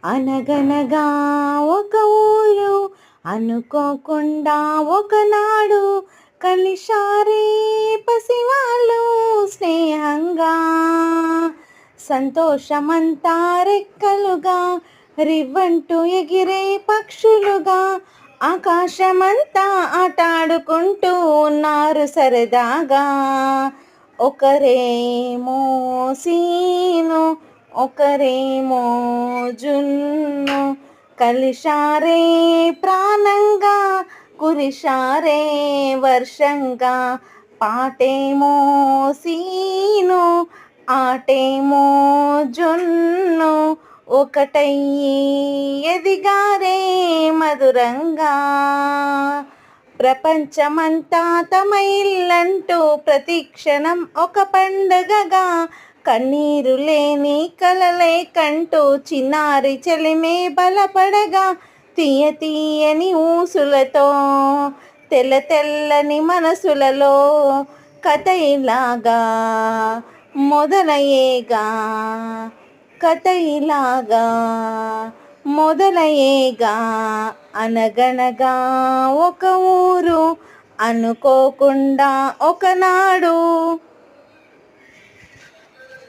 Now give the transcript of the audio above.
అనగనగా ఒక ఊరు అనుకోకుండా ఒకనాడు కలిశారే పసివాళ్ళు స్నేహంగా. సంతోషమంతా రెక్కలుగా రివ్వంటూ ఎగిరే పక్షులుగా ఆకాశమంతా ఆటాడుకుంటూ ఉన్నారు సరదాగా. ఒకరేమో సీను ఒకరేమో జున్ను కలిశారే ప్రాణంగా కురిశారే వర్షంగా. పాటేమో సీను ఆటేమో జున్ను ఒకటయ్యి ఎదిగారే మధురంగా. ప్రపంచమంతా తమ ఇల్లంటూ ప్రతిక్షణం ఒక పండగగా కన్నీరు లేని కలలే కంటూ చిన్నారి చెలిమే బలపడగా. తీయ తీయని ఊసులతో తెల్ల తెల్లని మనసులలో కథ ఇలాగా మొదలయ్యేగా. కథ ఇలాగా మొదలయ్యేగా. అనగనగా ఒక ఊరు అనుకోకుండా ఒకనాడు